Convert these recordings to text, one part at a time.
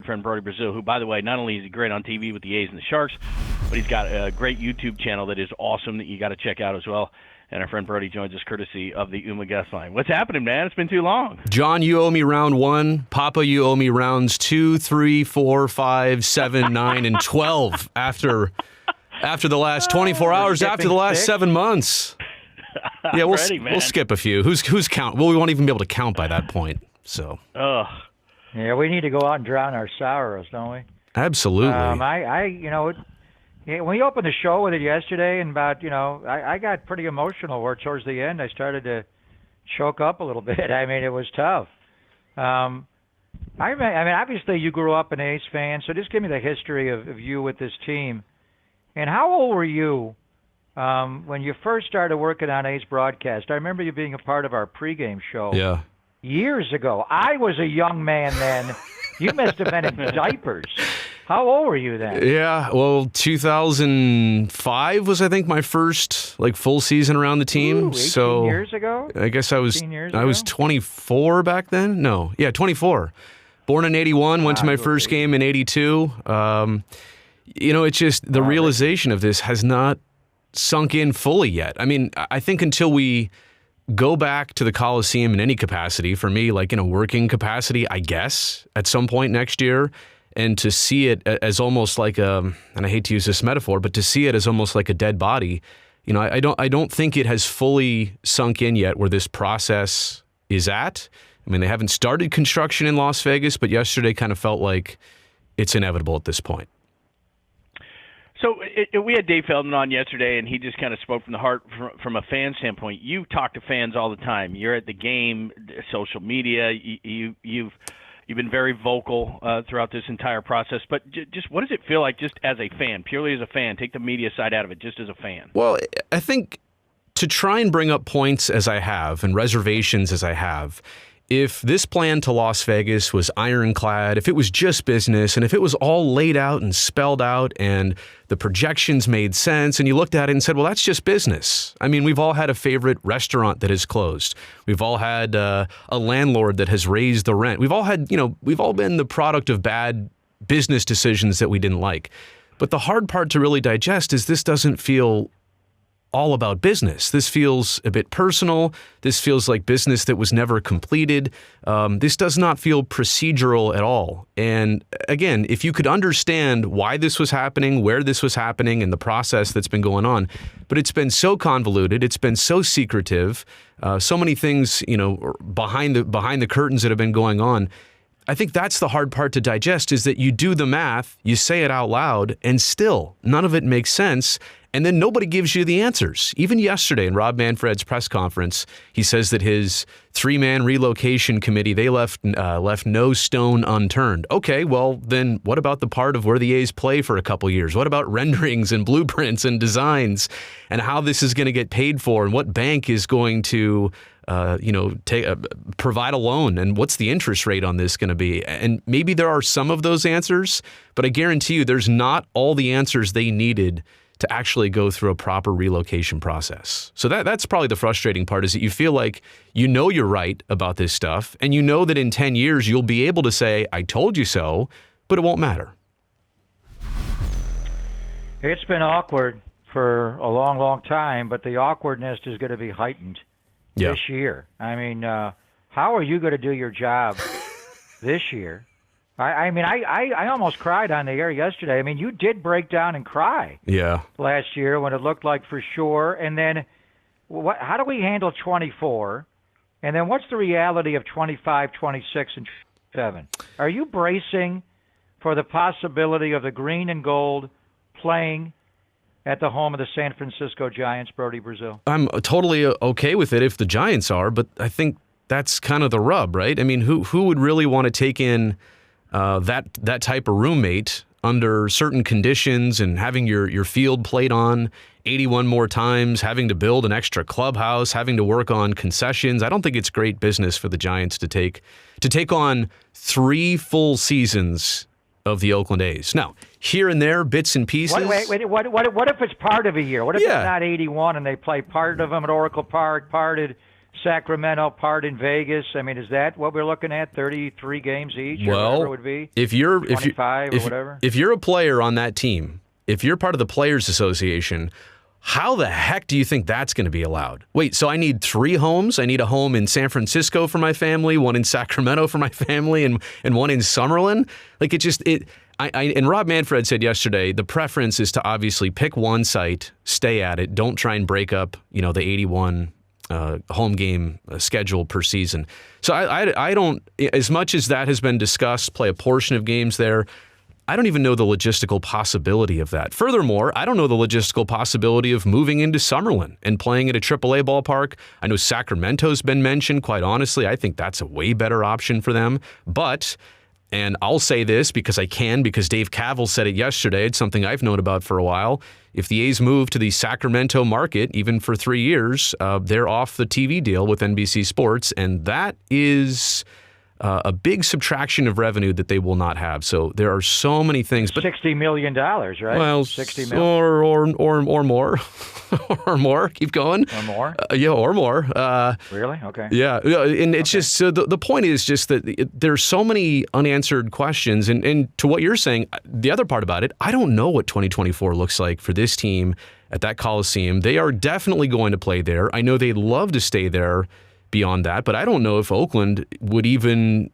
friend Brody Brazil, who, by the way, not only is he great on TV with the A's and the Sharks, but he's got a great YouTube channel that is awesome that you got to check out as well. And our friend Brody joins us courtesy of the UMA guest line. What's happening, man? It's been too long. John, you owe me round 1. Papa, you owe me rounds 2, 3, 4, 5, 7, 9, and 12 after the last 24 hours, after the last 7 months. Yeah, we'll skip a few. Who's count? Well, we won't even be able to count by that point. So. Yeah, we need to go out and drown our sorrows, don't we? Absolutely. When we opened the show with it yesterday, and I got pretty emotional towards the end. I started to choke up a little bit. I mean, it was tough. Obviously you grew up an A's fan, so just give me the history of you with this team. And how old were you when you first started working on A's broadcast? I remember you being a part of our pregame show. Yeah. Years ago. I was a young man then. You must have been in diapers. How old were you then? Yeah, well, 2005 was, I think, my first full season around the team. 18 years ago? I guess I was 24 back then. No, yeah, 24. Born in 81, went to my first game in 82. It's just the realization of this has not sunk in fully yet. I mean, I think until we go back to the Coliseum in any capacity, for me, in a working capacity, I guess, at some point next year, and to see it as almost like and I hate to use this metaphor, but to see it as almost like a dead body, I don't think it has fully sunk in yet where this process is at. I mean, they haven't started construction in Las Vegas, but yesterday kind of felt like it's inevitable at this point. So we had Dave Feldman on yesterday, and he just kind of spoke from the heart from a fan standpoint. You talk to fans all the time. You're at the game, social media. You've been very vocal throughout this entire process. But just what does it feel like just as a fan, purely as a fan? Take the media side out of it, just as a fan. Well, I think to try and bring up points as I have and reservations as I have, if this plan to Las Vegas was ironclad, if it was just business, and if it was all laid out and spelled out and the projections made sense, and you looked at it and said, well, that's just business. I mean, we've all had a favorite restaurant that has closed. We've all had a landlord that has raised the rent. We've all had, we've all been the product of bad business decisions that we didn't like. But the hard part to really digest is this doesn't feel all about business. This feels a bit personal. This feels like business that was never completed. This does not feel procedural at all. And again, if you could understand why this was happening, where this was happening, and the process that's been going on, but it's been so convoluted, it's been so secretive, so many things, behind the curtains that have been going on. I think that's the hard part to digest, is that you do the math, you say it out loud, and still none of it makes sense. And then nobody gives you the answers. Even yesterday in Rob Manfred's press conference, he says that his 3-man relocation committee, they left no stone unturned. Okay, well, then what about the part of where the A's play for a couple years? What about renderings and blueprints and designs and how this is going to get paid for and what bank is going to provide a loan, and what's the interest rate on this going to be? And maybe there are some of those answers, but I guarantee you there's not all the answers they needed to actually go through a proper relocation process. So that's probably the frustrating part, is that you feel like you're right about this stuff, and you know that in 10 years you'll be able to say, I told you so, but it won't matter. It's been awkward for a long, long time, but the awkwardness is going to be heightened this year. I mean, how are you going to do your job this year? I almost cried on the air yesterday. I mean, you did break down and cry last year when it looked like for sure. And then how do we handle 24? And then what's the reality of 25, 26, and 27? Are you bracing for the possibility of the green and gold playing at the home of the San Francisco Giants, Brody Brazil? I'm totally okay with it if the Giants are, but I think that's kind of the rub, right? I mean, who would really want to take in that type of roommate under certain conditions, and having your field played on 81 more times, having to build an extra clubhouse, having to work on concessions? I don't think it's great business for the Giants to take on 3 full seasons of the Oakland A's. Now, here and there, bits and pieces. Wait, what if it's part of a year? What if it's not 81 and they play part of them at Oracle Park, part at Sacramento, part in Vegas. I mean, is that what we're looking at? 33 games each, or Well, whatever it would be? if you're 25 or whatever? If you're a player on that team, if you're part of the Players Association, how the heck do you think that's going to be allowed? Wait, so I need 3 homes? I need a home in San Francisco for my family, one in Sacramento for my family, and one in Summerlin? Like, and Rob Manfred said yesterday, the preference is to obviously pick one site, stay at it, don't try and break up, the 81 home game schedule per season. So I don't, as much as that has been discussed, play a portion of games there, I don't even know the logistical possibility of that. Furthermore, I don't know the logistical possibility of moving into Summerlin and playing at a AAA ballpark. I know Sacramento's been mentioned. Quite honestly, I think that's a way better option for them. But, and I'll say this because Dave Cavill said it yesterday, it's something I've known about for a while. If the A's move to the Sacramento market, even for 3 years, they're off the TV deal with NBC Sports, and that is a big subtraction of revenue that they will not have. So there are so many things. But $60 million, right? Well, 60 million. Or more. Or more. Keep going. Or more? Yeah, or more. Really? Okay. Yeah. And it's just, so the point is just that there's so many unanswered questions. And to what you're saying, the other part about it, I don't know what 2024 looks like for this team at that Coliseum. They are definitely going to play there. I know they'd love to stay there beyond that, but I don't know if Oakland would even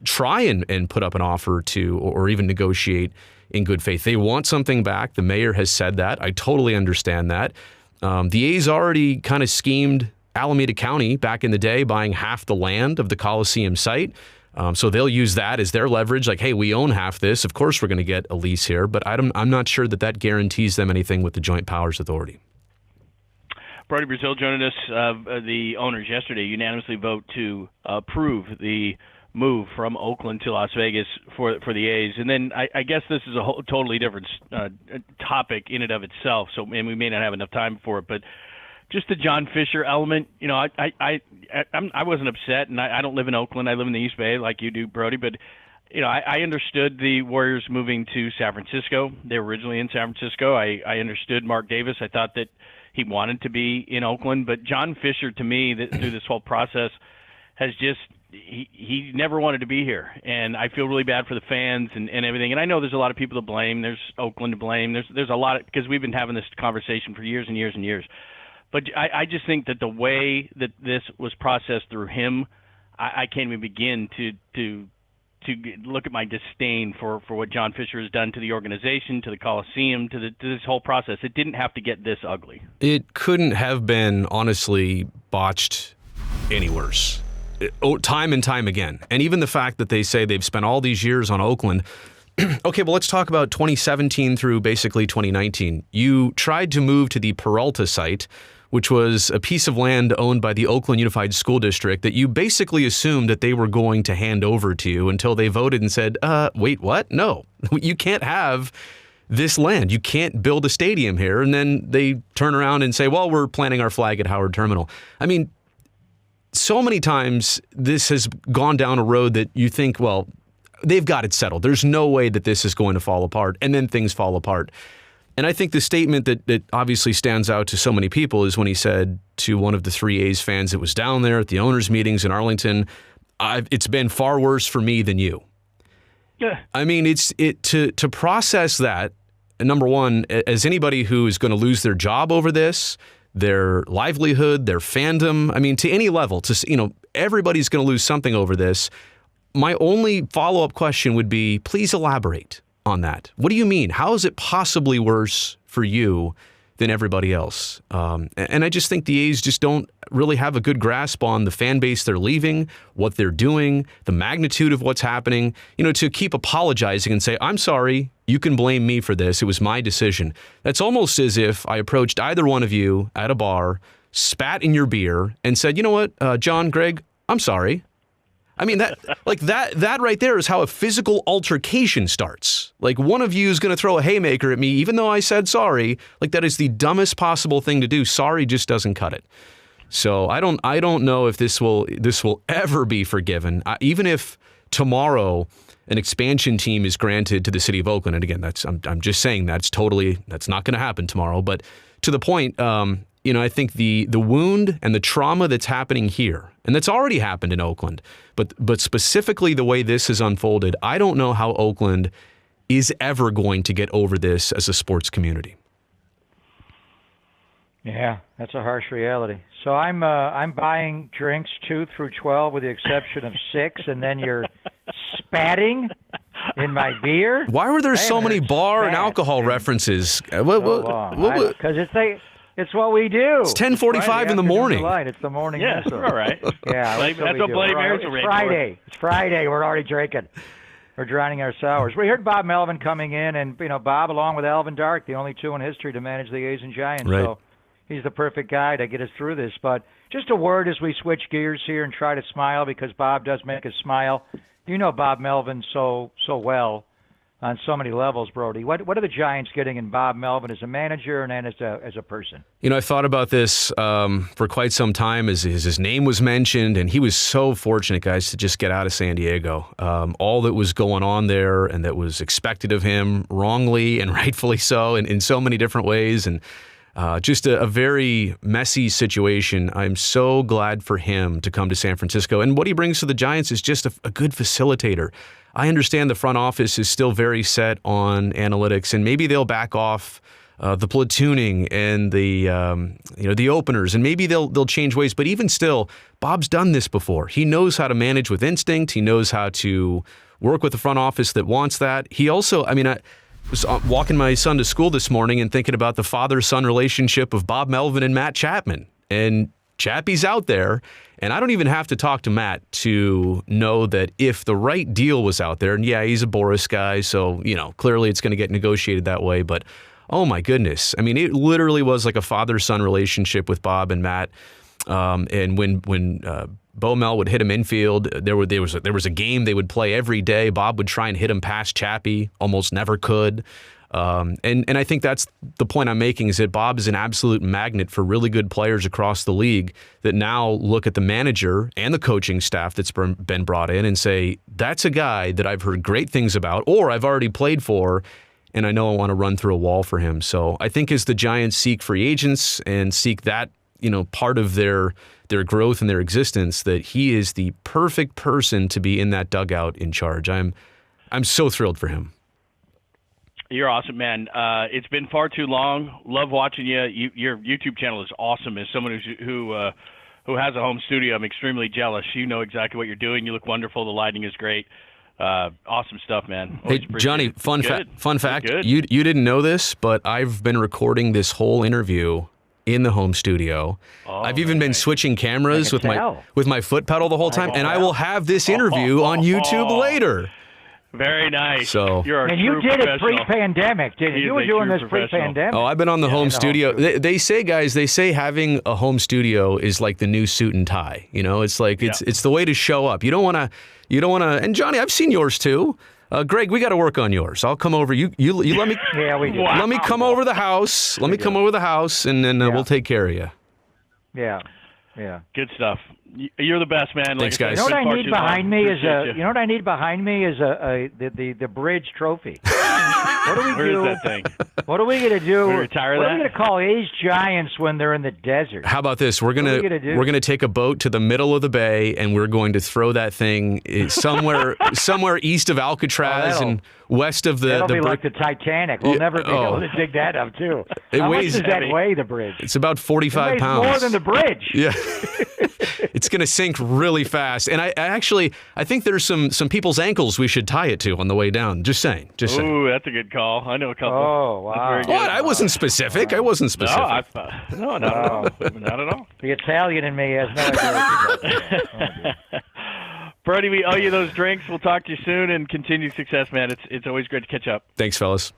try and put up an offer to or even negotiate in good faith. They want something back. The mayor has said that. I totally understand that. The A's already kind of schemed Alameda County back in the day, buying half the land of the Coliseum site. So they'll use that as their leverage, like, hey, we own half this. Of course we're going to get a lease here, but I'm not sure that guarantees them anything with the Joint Powers Authority. Brody Brazil joining us. The owners yesterday unanimously vote to approve the move from Oakland to Las Vegas for the A's. And then I guess this is a whole totally different topic in and of itself. So, and we may not have enough time for it, but just the John Fisher element. I wasn't upset, and I don't live in Oakland. I live in the East Bay like you do, Brody. But I understood the Warriors moving to San Francisco. They were originally in San Francisco. I understood Mark Davis. I thought that he wanted to be in Oakland, but John Fisher, to me, through this whole process, has just he never wanted to be here, and I feel really bad for the fans and everything. And I know there's a lot of people to blame. There's Oakland to blame. There's a lot because we've been having this conversation for years and years and years. But I just think that the way that this was processed through him, I can't even begin to look at my disdain for what John Fisher has done to the organization, to the Coliseum, to this whole process. It didn't have to get this ugly. It couldn't have been, honestly, botched any worse. Time and time again. And even the fact that they say they've spent all these years on Oakland. Okay, well, let's talk about 2017 through basically 2019. You tried to move to the Peralta site, which was a piece of land owned by the Oakland Unified School District that you basically assumed that they were going to hand over to you until they voted and said, wait, what? No, you can't have this land. You can't build a stadium here. And then they turn around and say, well, we're planting our flag at Howard Terminal. I mean, so many times this has gone down a road that you think, well, they've got it settled. There's no way that this is going to fall apart. And then things fall apart. And I think the statement that obviously stands out to so many people is when he said to one of the 3 A's fans that was down there at the owners' meetings in Arlington, it's been far worse for me than you. Yeah. I mean, to process that, number one, as anybody who is going to lose their job over this, their livelihood, their fandom, I mean, to any level, everybody's going to lose something over this. My only follow-up question would be, please elaborate on that. What do you mean? How is it possibly worse for you than everybody else? And I just think the A's just don't really have a good grasp on the fan base they're leaving, what they're doing, the magnitude of what's happening. To keep apologizing and say, I'm sorry, you can blame me for this. It was my decision. That's almost as if I approached either one of you at a bar, spat in your beer, and said, you know what, John, Greg, I'm sorry. I mean, that right there is how a physical altercation starts. Like, one of you is going to throw a haymaker at me, even though I said sorry. Like, that is the dumbest possible thing to do. Sorry just doesn't cut it. So I don't know if this will ever be forgiven. Even if tomorrow an expansion team is granted to the city of Oakland, and again, I'm just saying that's not going to happen tomorrow. But to the point, I think the wound and the trauma that's happening here, and that's already happened in Oakland, but specifically the way this has unfolded, I don't know how Oakland is ever going to get over this as a sports community. Yeah, that's a harsh reality. So I'm buying drinks 2 through 12 with the exception of 6, and then you're spatting in my beer. Why were there so many bar and alcohol references? Because it's what we do. It's 10:45 in the morning. It's the morning. Yeah, missile. all right. Yeah, that's what Blame Air's It's Friday. It's Friday. We're already drinking. We're drowning our sours. We heard Bob Melvin coming in, and Bob, along with Alvin Dark, the only 2 in history to manage the A's and Giants. Right. So he's the perfect guy to get us through this. But just a word as we switch gears here and try to smile, because Bob does make us smile. You know Bob Melvin so well on so many levels, Brody. What are the Giants getting in Bob Melvin as a manager and then as a person? I thought about this for quite some time as his name was mentioned, and he was so fortunate, guys, to just get out of San Diego. All that was going on there and that was expected of him, wrongly and rightfully so, in so many different ways, and just a very messy situation. I'm so glad for him to come to San Francisco. And what he brings to the Giants is just a good facilitator. I understand the front office is still very set on analytics, and maybe they'll back off the platooning and the openers, and maybe they'll change ways. But even still, Bob's done this before. He knows how to manage with instinct. He knows how to work with the front office that wants that. He also, I was walking my son to school this morning and thinking about the father-son relationship of Bob Melvin and Matt Chapman. And Chappie's out there, and I don't even have to talk to Matt to know that if the right deal was out there, and yeah, he's a Boris guy, so, clearly it's going to get negotiated that way, but oh my goodness. It literally was like a father-son relationship with Bob and Matt. And when Bo Mel would hit him infield, there was a game they would play every day. Bob would try and hit him past Chappie, almost never could. And I think that's the point I'm making, is that Bob is an absolute magnet for really good players across the league that now look at the manager and the coaching staff that's been brought in and say, that's a guy that I've heard great things about, or I've already played for, and I know I want to run through a wall for him. So I think as the Giants seek free agents and seek that, part of their growth and their existence, that he is the perfect person to be in that dugout in charge. I'm so thrilled for him. You're awesome, man. It's been far too long. Love watching you. Your YouTube channel is awesome. As someone who has a home studio, I'm extremely jealous. You know exactly what you're doing. You look wonderful. The lighting is great. Awesome stuff, man. Hey, Johnny, fun fact. You didn't know this, but I've been recording this whole interview in the home studio. I've even been switching cameras with my foot pedal the whole time, and I will have this interview on YouTube later. Very nice. So, and you did it pre-pandemic, didn't you? You were doing this pre-pandemic. Oh, I've been on the home studio. They say, guys, having a home studio is like the new suit and tie. It's like it's the way to show up. You don't want to. And Johnny, I've seen yours too. Greg, we got to work on yours. I'll come over. You let me. Yeah, we do. Let me come over the house. Come over the house, and then we'll take care of you. Yeah. Good stuff. You're the best, man. Thanks, guys. You know what I need behind me is the bridge trophy. What do we do? Where is that thing? What are we going to do? Retire what that? are we going to call A's Giants when they're in the desert? How about this? We're gonna take a boat to the middle of the bay, and we're going to throw that thing somewhere east of Alcatraz and west of the. That'll be like the Titanic. We'll never be able to dig that up, too. How much does that weigh, the bridge? It's about 45 pounds. More than the bridge. Yeah. It's going to sink really fast. And I think there's some people's ankles we should tie it to on the way down. Just saying. Ooh, that's a good call. I know a couple. Oh, wow. What? I wasn't specific. No, No, not at all. Not at all. The Italian in me has no idea. Brody, we owe you those drinks. We'll talk to you soon, and continued success, man. It's always great to catch up. Thanks, fellas.